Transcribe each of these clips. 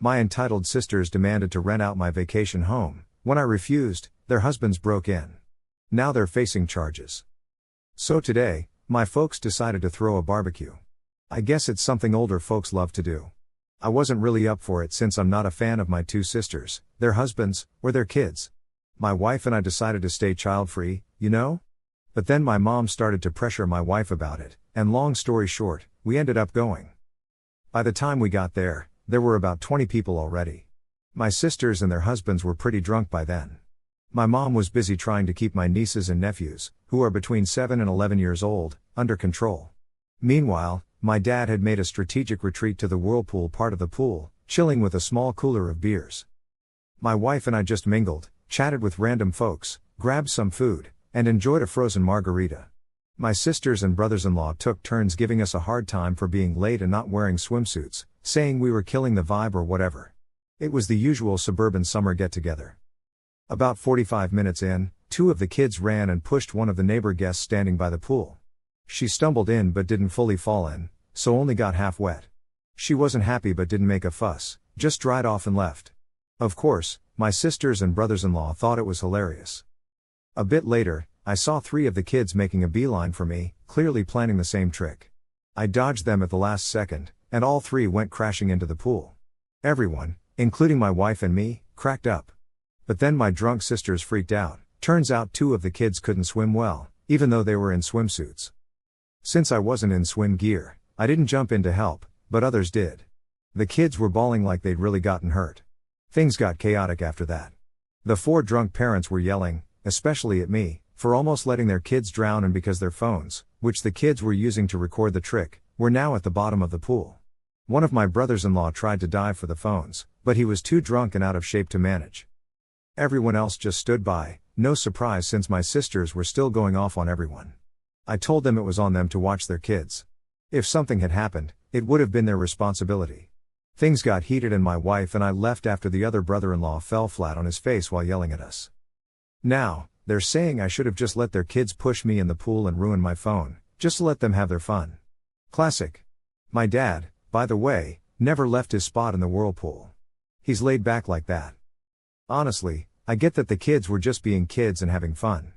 My entitled sisters demanded to rent out my vacation home. When I refused, their husbands broke in. Now they're facing charges. So today, my folks decided to throw a barbecue. I guess it's something older folks love to do. I wasn't really up for it since I'm not a fan of my two sisters, their husbands, or their kids. My wife and I decided to stay child-free, you know? But then my mom started to pressure my wife about it, and long story short, we ended up going. By the time we got there were about 20 people already. My sisters and their husbands were pretty drunk by then. My mom was busy trying to keep my nieces and nephews, who are between 7 and 11 years old, under control. Meanwhile, my dad had made a strategic retreat to the whirlpool part of the pool, chilling with a small cooler of beers. My wife and I just mingled, chatted with random folks, grabbed some food, and enjoyed a frozen margarita. My sisters and brothers-in-law took turns giving us a hard time for being late and not wearing swimsuits, saying we were killing the vibe or whatever. It was the usual suburban summer get-together. About 45 minutes in, two of the kids ran and pushed one of the neighbor guests standing by the pool. She stumbled in but didn't fully fall in, so only got half wet. She wasn't happy but didn't make a fuss, just dried off and left. Of course, my sisters and brothers-in-law thought it was hilarious. A bit later, I saw three of the kids making a beeline for me, clearly planning the same trick. I dodged them at the last second, and all three went crashing into the pool. Everyone, including my wife and me, cracked up. But then my drunk sisters freaked out. Turns out two of the kids couldn't swim well, even though they were in swimsuits. Since I wasn't in swim gear, I didn't jump in to help, but others did. The kids were bawling like they'd really gotten hurt. Things got chaotic after that. The four drunk parents were yelling, especially at me, for almost letting their kids drown and because their phones, which the kids were using to record the trick, were now at the bottom of the pool. One of my brothers-in-law tried to dive for the phones, but he was too drunk and out of shape to manage. Everyone else just stood by, no surprise since my sisters were still going off on everyone. I told them it was on them to watch their kids. If something had happened, it would have been their responsibility. Things got heated and my wife and I left after the other brother-in-law fell flat on his face while yelling at us. Now, they're saying I should have just let their kids push me in the pool and ruin my phone, just to let them have their fun. Classic. My dad, by the way, never left his spot in the whirlpool. He's laid back like that. Honestly, I get that the kids were just being kids and having fun.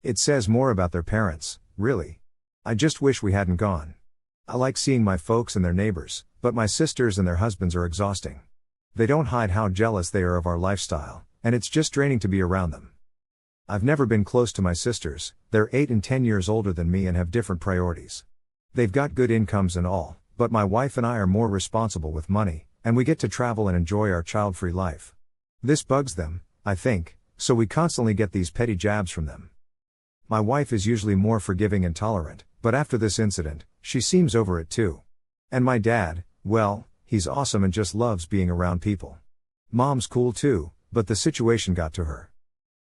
It says more about their parents, really. I just wish we hadn't gone. I like seeing my folks and their neighbors, but my sisters and their husbands are exhausting. They don't hide how jealous they are of our lifestyle, and it's just draining to be around them. I've never been close to my sisters. They're 8 and 10 years older than me and have different priorities. They've got good incomes and all, but my wife and I are more responsible with money, and we get to travel and enjoy our child-free life. This bugs them, I think, so we constantly get these petty jabs from them. My wife is usually more forgiving and tolerant, but after this incident, she seems over it too. And my dad, well, he's awesome and just loves being around people. Mom's cool too, but the situation got to her.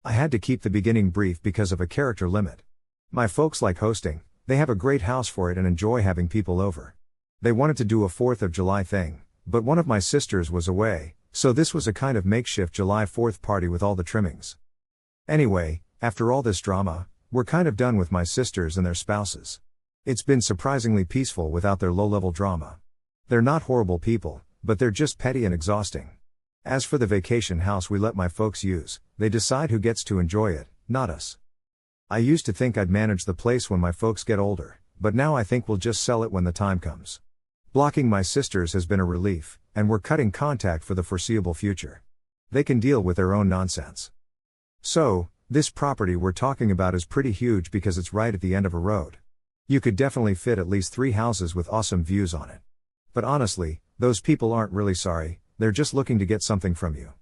I had to keep the beginning brief because of a character limit. My folks like hosting, they have a great house for it and enjoy having people over. They wanted to do a 4th of July thing, but one of my sisters was away, so this was a kind of makeshift July 4th party with all the trimmings. Anyway, after all this drama, we're kind of done with my sisters and their spouses. It's been surprisingly peaceful without their low-level drama. They're not horrible people, but they're just petty and exhausting. As for the vacation house we let my folks use, they decide who gets to enjoy it, not us. I used to think I'd manage the place when my folks get older, but now I think we'll just sell it when the time comes. Blocking my sisters has been a relief, and we're cutting contact for the foreseeable future. They can deal with their own nonsense. So, this property we're talking about is pretty huge because it's right at the end of a road. You could definitely fit at least 3 houses with awesome views on it. But honestly, those people aren't really sorry, they're just looking to get something from you.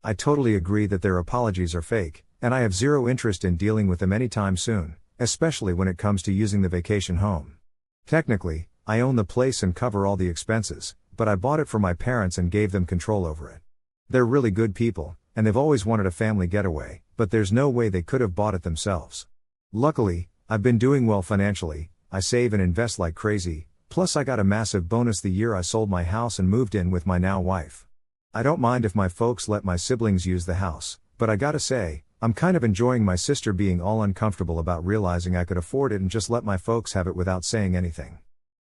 I totally agree that their apologies are fake, and I have zero interest in dealing with them anytime soon, especially when it comes to using the vacation home. Technically, I own the place and cover all the expenses, but I bought it for my parents and gave them control over it. They're really good people, and they've always wanted a family getaway, but there's no way they could have bought it themselves. Luckily, I've been doing well financially, I save and invest like crazy, plus I got a massive bonus the year I sold my house and moved in with my now wife. I don't mind if my folks let my siblings use the house, but I gotta say, I'm kind of enjoying my sister being all uncomfortable about realizing I could afford it and just let my folks have it without saying anything.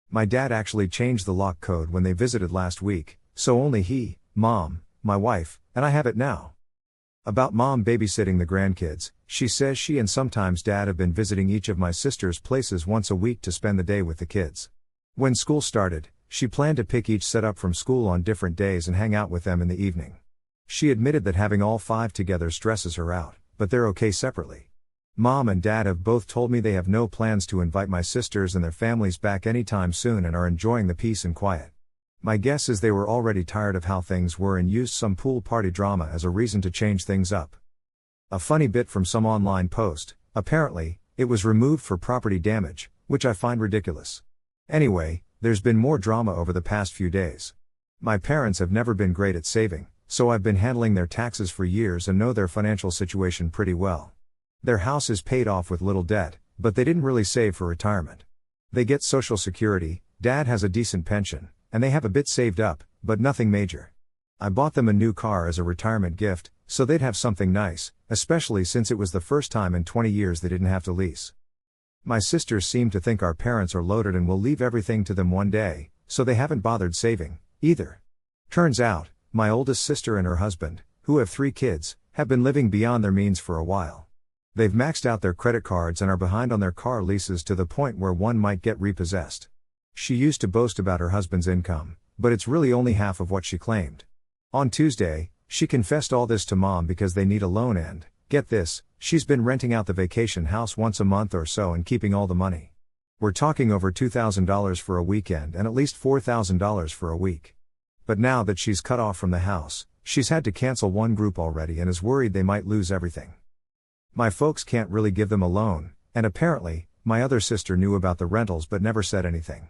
My dad actually changed the lock code when they visited last week, so only he, Mom, my wife, and I have it now. About Mom babysitting the grandkids, she says she and sometimes Dad have been visiting each of my sister's places once a week to spend the day with the kids. When school started, she planned to pick each set up from school on different days and hang out with them in the evening. She admitted that having all 5 together stresses her out, but they're okay separately. Mom and Dad have both told me they have no plans to invite my sisters and their families back anytime soon and are enjoying the peace and quiet. My guess is they were already tired of how things were and used some pool party drama as a reason to change things up. A funny bit from some online post: apparently, it was removed for property damage, which I find ridiculous. Anyway, there's been more drama over the past few days. My parents have never been great at saving, so I've been handling their taxes for years and know their financial situation pretty well. Their house is paid off with little debt, but they didn't really save for retirement. They get Social Security, Dad has a decent pension, and they have a bit saved up, but nothing major. I bought them a new car as a retirement gift, so they'd have something nice, especially since it was the first time in 20 years they didn't have to lease. My sisters seem to think our parents are loaded and will leave everything to them one day, so they haven't bothered saving, either. Turns out, my oldest sister and her husband, who have 3 kids, have been living beyond their means for a while. They've maxed out their credit cards and are behind on their car leases to the point where one might get repossessed. She used to boast about her husband's income, but it's really only half of what she claimed. On Tuesday, she confessed all this to Mom because they need a loan and, get this, she's been renting out the vacation house once a month or so and keeping all the money. We're talking over $2,000 for a weekend and at least $4,000 for a week. But now that she's cut off from the house, she's had to cancel one group already and is worried they might lose everything. My folks can't really give them a loan, and apparently, my other sister knew about the rentals but never said anything.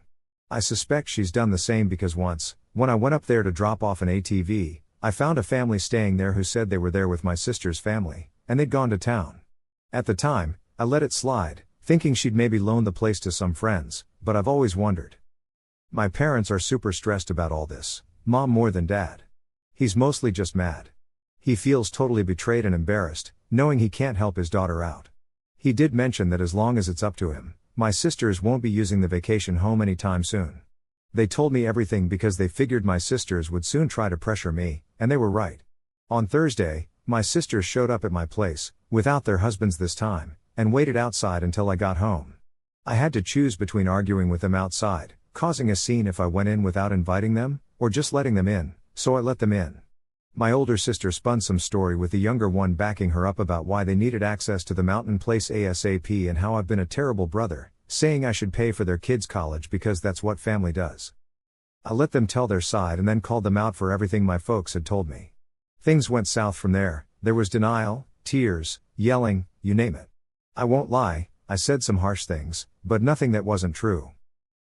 I suspect she's done the same because once, when I went up there to drop off an ATV, I found a family staying there who said they were there with my sister's family, and they'd gone to town. At the time, I let it slide, thinking she'd maybe loan the place to some friends, but I've always wondered. My parents are super stressed about all this, Mom more than Dad. He's mostly just mad. He feels totally betrayed and embarrassed, knowing he can't help his daughter out. He did mention that as long as it's up to him, my sisters won't be using the vacation home anytime soon. They told me everything because they figured my sisters would soon try to pressure me, and they were right. On Thursday, my sisters showed up at my place, without their husbands this time, and waited outside until I got home. I had to choose between arguing with them outside, causing a scene if I went in without inviting them, or just letting them in, so I let them in. My older sister spun some story with the younger one backing her up about why they needed access to the mountain place ASAP and how I've been a terrible brother, saying I should pay for their kids' college because that's what family does. I let them tell their side and then called them out for everything my folks had told me. Things went south from there. There was denial, tears, yelling, you name it. I won't lie, I said some harsh things, but nothing that wasn't true.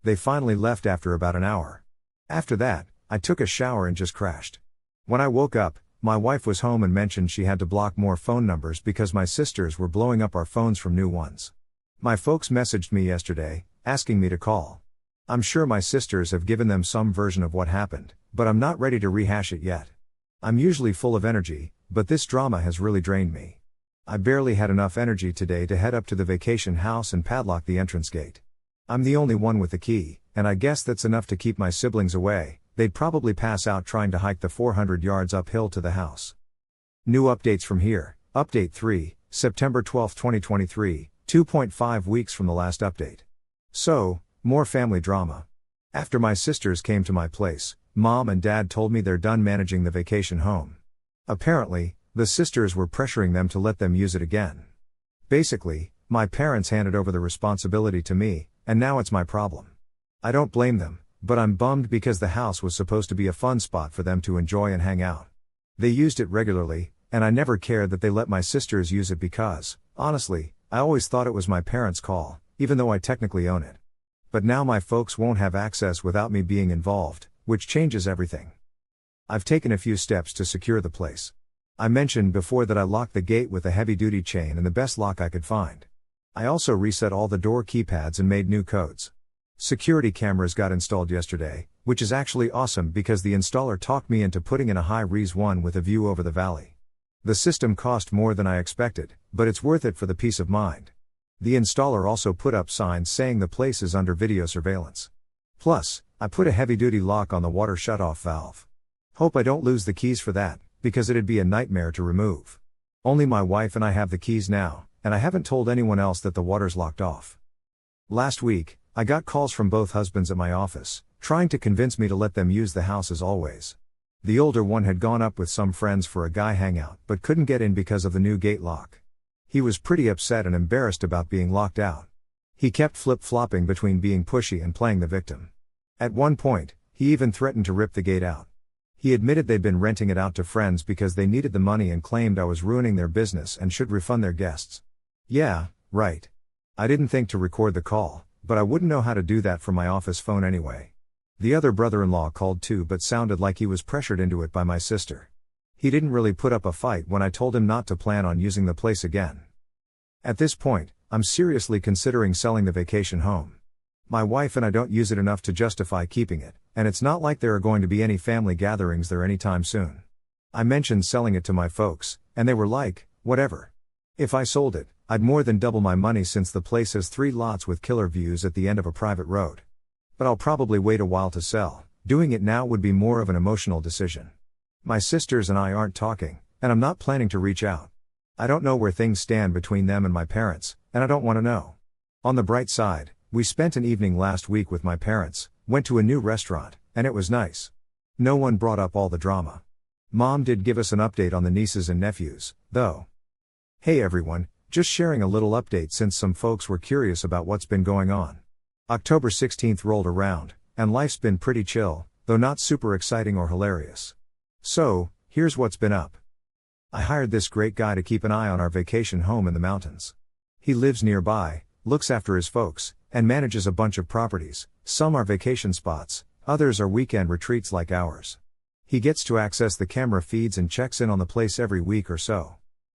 They finally left after about an hour. After that, I took a shower and just crashed. When I woke up, my wife was home and mentioned she had to block more phone numbers because my sisters were blowing up our phones from new ones. My folks messaged me yesterday, asking me to call. I'm sure my sisters have given them some version of what happened, but I'm not ready to rehash it yet. I'm usually full of energy, but this drama has really drained me. I barely had enough energy today to head up to the vacation house and padlock the entrance gate. I'm the only one with the key, and I guess that's enough to keep my siblings away. They'd probably pass out trying to hike the 400 yards uphill to the house. New updates from here. Update 3, September 12, 2023, 2.5 weeks from the last update. So, more family drama. After my sisters came to my place, Mom and Dad told me they're done managing the vacation home. Apparently, the sisters were pressuring them to let them use it again. Basically, my parents handed over the responsibility to me, and now it's my problem. I don't blame them. But I'm bummed because the house was supposed to be a fun spot for them to enjoy and hang out. They used it regularly, and I never cared that they let my sisters use it because, honestly, I always thought it was my parents' call, even though I technically own it. But now my folks won't have access without me being involved, which changes everything. I've taken a few steps to secure the place. I mentioned before that I locked the gate with a heavy-duty chain and the best lock I could find. I also reset all the door keypads and made new codes. Security cameras got installed yesterday, which is actually awesome because the installer talked me into putting in a high-res one with a view over the valley. The system cost more than I expected, but it's worth it for the peace of mind. The installer also put up signs saying the place is under video surveillance. Plus, I put a heavy-duty lock on the water shutoff valve. Hope I don't lose the keys for that, because it'd be a nightmare to remove. Only my wife and I have the keys now, and I haven't told anyone else that the water's locked off. Last week, I got calls from both husbands at my office, trying to convince me to let them use the house as always. The older one had gone up with some friends for a guy hangout but couldn't get in because of the new gate lock. He was pretty upset and embarrassed about being locked out. He kept flip-flopping between being pushy and playing the victim. At one point, he even threatened to rip the gate out. He admitted they'd been renting it out to friends because they needed the money and claimed I was ruining their business and should refund their guests. Yeah, right. I didn't think to record the call, but I wouldn't know how to do that from my office phone anyway. The other brother-in-law called too but sounded like he was pressured into it by my sister. He didn't really put up a fight when I told him not to plan on using the place again. At this point, I'm seriously considering selling the vacation home. My wife and I don't use it enough to justify keeping it, and it's not like there are going to be any family gatherings there anytime soon. I mentioned selling it to my folks, and they were like, whatever. If I sold it, I'd more than double my money since the place has 3 lots with killer views at the end of a private road. But I'll probably wait a while to sell. Doing it now would be more of an emotional decision. My sisters and I aren't talking, and I'm not planning to reach out. I don't know where things stand between them and my parents, and I don't want to know. On the bright side, we spent an evening last week with my parents, went to a new restaurant, and it was nice. No one brought up all the drama. Mom did give us an update on the nieces and nephews, though. Hey everyone, just sharing a little update since some folks were curious about what's been going on. October 16th rolled around, and life's been pretty chill, though not super exciting or hilarious. So, here's what's been up. I hired this great guy to keep an eye on our vacation home in the mountains. He lives nearby, looks after his folks, and manages a bunch of properties. Some are vacation spots, others are weekend retreats like ours. He gets to access the camera feeds and checks in on the place every week or so.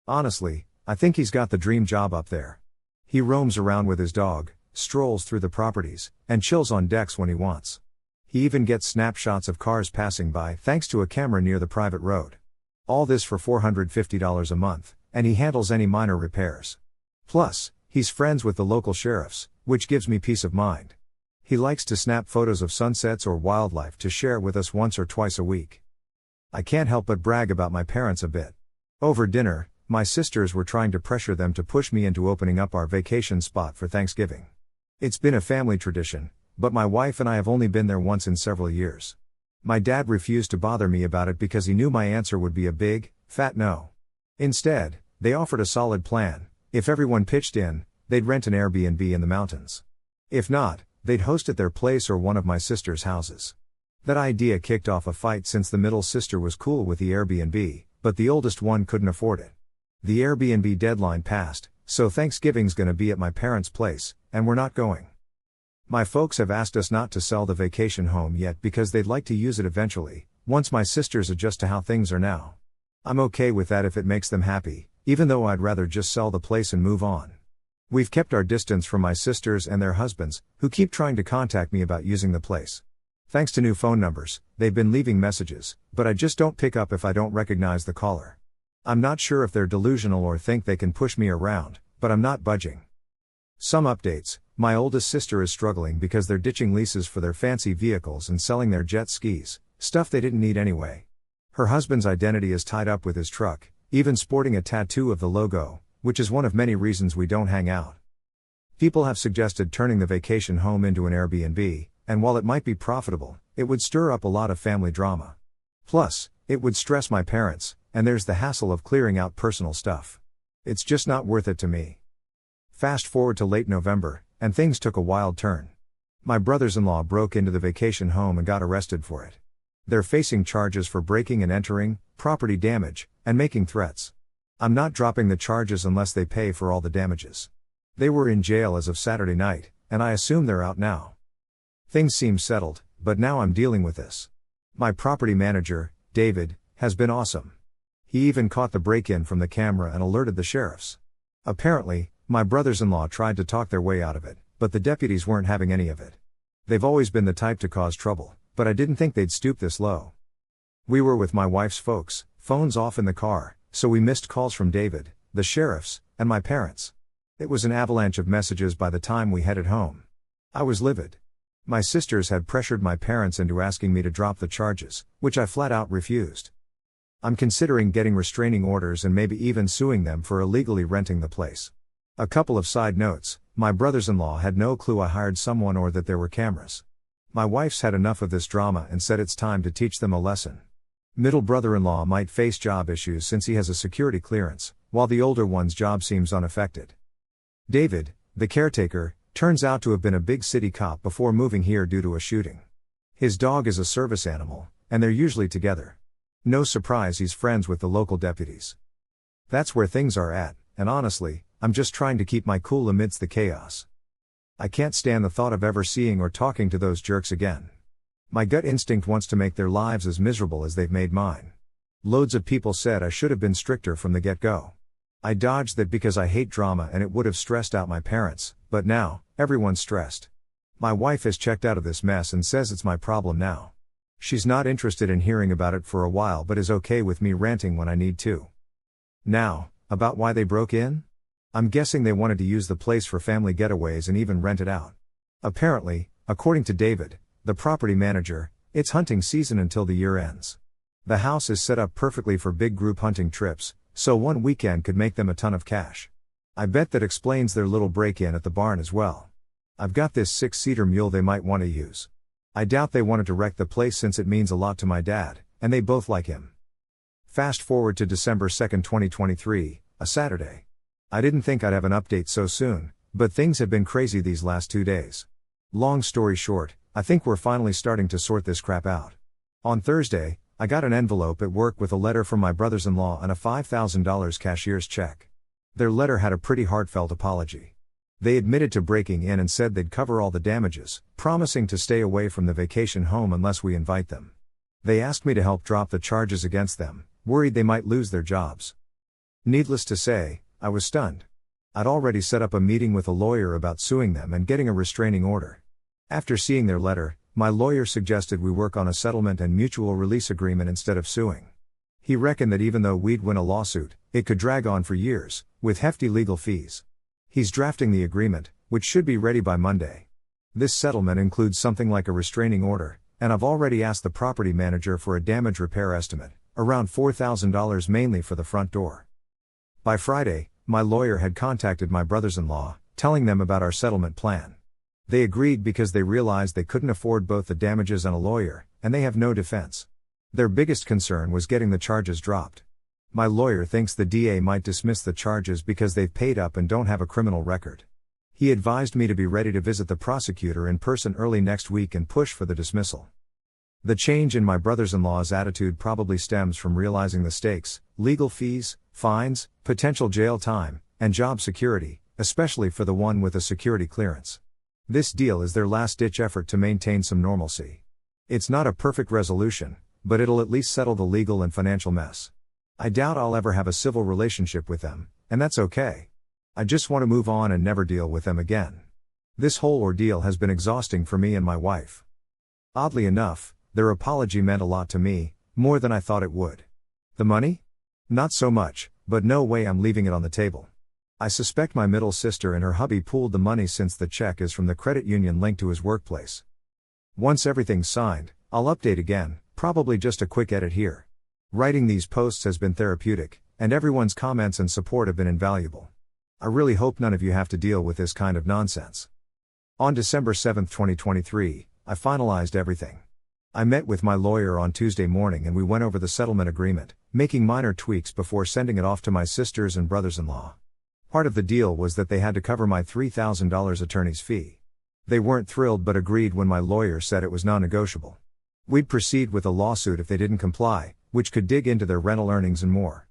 Honestly, I think he's got the dream job up there. He roams around with his dog, strolls through the properties, and chills on decks when he wants. He even gets snapshots of cars passing by thanks to a camera near the private road. All this for $450 a month, and he handles any minor repairs. Plus, he's friends with the local sheriffs, which gives me peace of mind. He likes to snap photos of sunsets or wildlife to share with us once or twice a week. I can't help but brag about my parents a bit. Over dinner, my sisters were trying to pressure them to push me into opening up our vacation spot for Thanksgiving. It's been a family tradition, but my wife and I have only been there once in several years. My dad refused to bother me about it because he knew my answer would be a big, fat no. Instead, they offered a solid plan. If everyone pitched in, they'd rent an Airbnb in the mountains. If not, they'd host at their place or one of my sister's houses. That idea kicked off a fight since the middle sister was cool with the Airbnb, but the oldest one couldn't afford it. The Airbnb deadline passed, so Thanksgiving's gonna be at my parents' place, and we're not going. My folks have asked us not to sell the vacation home yet because they'd like to use it eventually, once my sisters adjust to how things are now. I'm okay with that if it makes them happy, even though I'd rather just sell the place and move on. We've kept our distance from my sisters and their husbands, who keep trying to contact me about using the place. Thanks to new phone numbers, they've been leaving messages, but I just don't pick up if I don't recognize the caller. I'm not sure if they're delusional or think they can push me around, but I'm not budging. Some updates. My oldest sister is struggling because they're ditching leases for their fancy vehicles and selling their jet skis, stuff they didn't need anyway. Her husband's identity is tied up with his truck, even sporting a tattoo of the logo, which is one of many reasons we don't hang out. People have suggested turning the vacation home into an Airbnb, and while it might be profitable, it would stir up a lot of family drama. Plus, it would stress my parents, and there's the hassle of clearing out personal stuff. It's just not worth it to me. Fast forward to late November, and things took a wild turn. My brothers-in-law broke into the vacation home and got arrested for it. They're facing charges for breaking and entering, property damage, and making threats. I'm not dropping the charges unless they pay for all the damages. They were in jail as of Saturday night, and I assume they're out now. Things seem settled, but now I'm dealing with this. My property manager, David, has been awesome. He even caught the break-in from the camera and alerted the sheriffs. Apparently, my brothers-in-law tried to talk their way out of it, but the deputies weren't having any of it. They've always been the type to cause trouble, but I didn't think they'd stoop this low. We were with my wife's folks, phones off in the car, so we missed calls from David, the sheriffs, and my parents. It was an avalanche of messages by the time we headed home. I was livid. My sisters had pressured my parents into asking me to drop the charges, which I flat out refused. I'm considering getting restraining orders and maybe even suing them for illegally renting the place. A couple of side notes: my brothers-in-law had no clue I hired someone or that there were cameras. My wife's had enough of this drama and said it's time to teach them a lesson. Middle brother-in-law might face job issues since he has a security clearance, while the older one's job seems unaffected. David, the caretaker, turns out to have been a big city cop before moving here due to a shooting. His dog is a service animal, and they're usually together. No surprise he's friends with the local deputies. That's where things are at, and honestly, I'm just trying to keep my cool amidst the chaos. I can't stand the thought of ever seeing or talking to those jerks again. My gut instinct wants to make their lives as miserable as they've made mine. Loads of people said I should have been stricter from the get-go. I dodged that because I hate drama and it would have stressed out my parents, but now, everyone's stressed. My wife has checked out of this mess and says it's my problem now. She's not interested in hearing about it for a while but is okay with me ranting when I need to. Now, about why they broke in? I'm guessing they wanted to use the place for family getaways and even rent it out. Apparently, according to David, the property manager, it's hunting season until the year ends. The house is set up perfectly for big group hunting trips, so one weekend could make them a ton of cash. I bet that explains their little break-in at the barn as well. I've got this 6-seater mule they might want to use. I doubt they wanted to wreck the place since it means a lot to my dad, and they both like him. Fast forward to December 2, 2023, a Saturday. I didn't think I'd have an update so soon, but things have been crazy these last 2 days. Long story short, I think we're finally starting to sort this crap out. On Thursday, I got an envelope at work with a letter from my brothers-in-law and a $5,000 cashier's check. Their letter had a pretty heartfelt apology. They admitted to breaking in and said they'd cover all the damages, promising to stay away from the vacation home unless we invite them. They asked me to help drop the charges against them, worried they might lose their jobs. Needless to say, I was stunned. I'd already set up a meeting with a lawyer about suing them and getting a restraining order. After seeing their letter, my lawyer suggested we work on a settlement and mutual release agreement instead of suing. He reckoned that even though we'd win a lawsuit, it could drag on for years, with hefty legal fees. He's drafting the agreement, which should be ready by Monday. This settlement includes something like a restraining order, and I've already asked the property manager for a damage repair estimate, around $4,000 mainly for the front door. By Friday, my lawyer had contacted my brothers-in-law, telling them about our settlement plan. They agreed because they realized they couldn't afford both the damages and a lawyer, and they have no defense. Their biggest concern was getting the charges dropped. My lawyer thinks the DA might dismiss the charges because they've paid up and don't have a criminal record. He advised me to be ready to visit the prosecutor in person early next week and push for the dismissal. The change in my brothers-in-law's attitude probably stems from realizing the stakes: legal fees, fines, potential jail time, and job security, especially for the one with a security clearance. This deal is their last-ditch effort to maintain some normalcy. It's not a perfect resolution, but it'll at least settle the legal and financial mess. I doubt I'll ever have a civil relationship with them, and that's okay. I just want to move on and never deal with them again. This whole ordeal has been exhausting for me and my wife. Oddly enough, their apology meant a lot to me, more than I thought it would. The money? Not so much, but no way I'm leaving it on the table. I suspect my middle sister and her hubby pooled the money since the check is from the credit union linked to his workplace. Once everything's signed, I'll update again, probably just a quick edit here. Writing these posts has been therapeutic, and everyone's comments and support have been invaluable. I really hope none of you have to deal with this kind of nonsense. On December 7, 2023, I finalized everything. I met with my lawyer on Tuesday morning and we went over the settlement agreement, making minor tweaks before sending it off to my sisters and brothers-in-law. Part of the deal was that they had to cover my $3,000 attorney's fee. They weren't thrilled but agreed when my lawyer said it was non-negotiable. We'd proceed with a lawsuit if they didn't comply, which could dig into their rental earnings and more.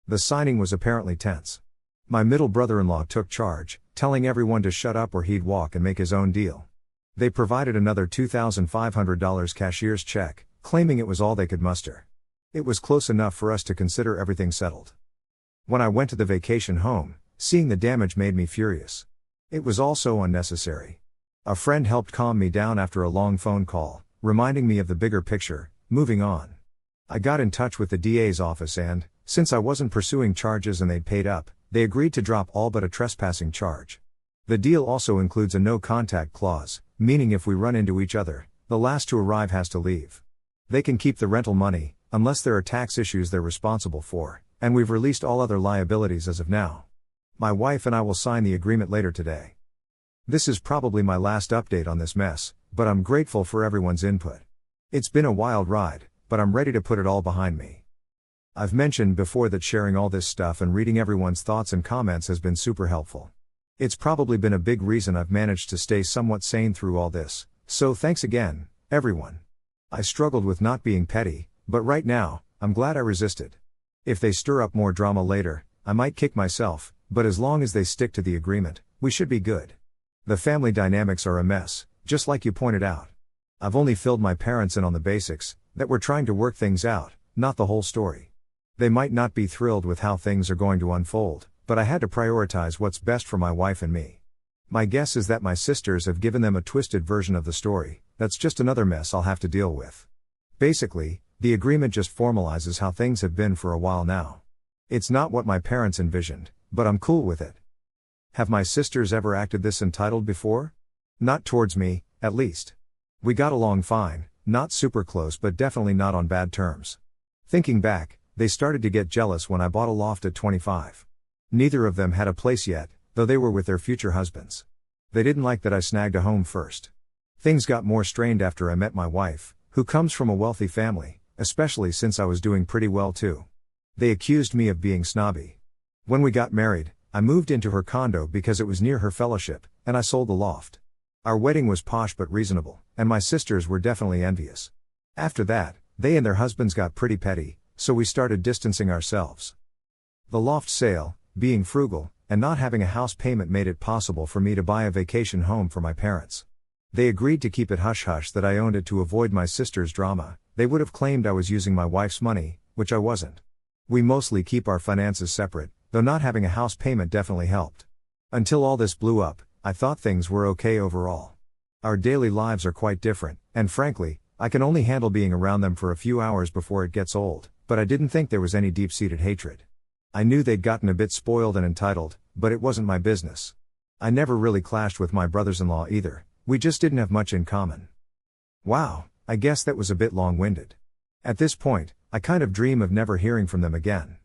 The signing was apparently tense. My middle brother-in-law took charge, telling everyone to shut up or he'd walk and make his own deal. They provided another $2,500 cashier's check, claiming it was all they could muster. It was close enough for us to consider everything settled. When I went to the vacation home, seeing the damage made me furious. It was all so unnecessary. A friend helped calm me down after a long phone call, reminding me of the bigger picture: moving on. I got in touch with the DA's office and, since I wasn't pursuing charges and they'd paid up, they agreed to drop all but a trespassing charge. The deal also includes a no-contact clause, meaning if we run into each other, the last to arrive has to leave. They can keep the rental money, unless there are tax issues they're responsible for, and we've released all other liabilities as of now. My wife and I will sign the agreement later today. This is probably my last update on this mess, but I'm grateful for everyone's input. It's been a wild ride, but I'm ready to put it all behind me. I've mentioned before that sharing all this stuff and reading everyone's thoughts and comments has been super helpful. It's probably been a big reason I've managed to stay somewhat sane through all this, so thanks again, everyone. I struggled with not being petty, but right now, I'm glad I resisted. If they stir up more drama later, I might kick myself, but as long as they stick to the agreement, we should be good. The family dynamics are a mess, just like you pointed out. I've only filled my parents in on the basics, that we're trying to work things out, not the whole story. They might not be thrilled with how things are going to unfold, but I had to prioritize what's best for my wife and me. My guess is that my sisters have given them a twisted version of the story, that's just another mess I'll have to deal with. Basically, the agreement just formalizes how things have been for a while now. It's not what my parents envisioned, but I'm cool with it. Have my sisters ever acted this entitled before? Not towards me, at least. We got along fine, not super close but definitely not on bad terms. Thinking back, they started to get jealous when I bought a loft at 25. Neither of them had a place yet, though they were with their future husbands. They didn't like that I snagged a home first. Things got more strained after I met my wife, who comes from a wealthy family, especially since I was doing pretty well too. They accused me of being snobby. When we got married, I moved into her condo because it was near her fellowship, and I sold the loft. Our wedding was posh but reasonable, and my sisters were definitely envious. After that, they and their husbands got pretty petty, so we started distancing ourselves. The loft sale, being frugal, and not having a house payment made it possible for me to buy a vacation home for my parents. They agreed to keep it hush-hush that I owned it to avoid my sister's drama. They would have claimed I was using my wife's money, which I wasn't. We mostly keep our finances separate, though not having a house payment definitely helped. Until all this blew up, I thought things were okay overall. Our daily lives are quite different, and frankly, I can only handle being around them for a few hours before it gets old, but I didn't think there was any deep-seated hatred. I knew they'd gotten a bit spoiled and entitled, but it wasn't my business. I never really clashed with my brothers-in-law either, we just didn't have much in common. Wow, I guess that was a bit long-winded. At this point, I kind of dream of never hearing from them again.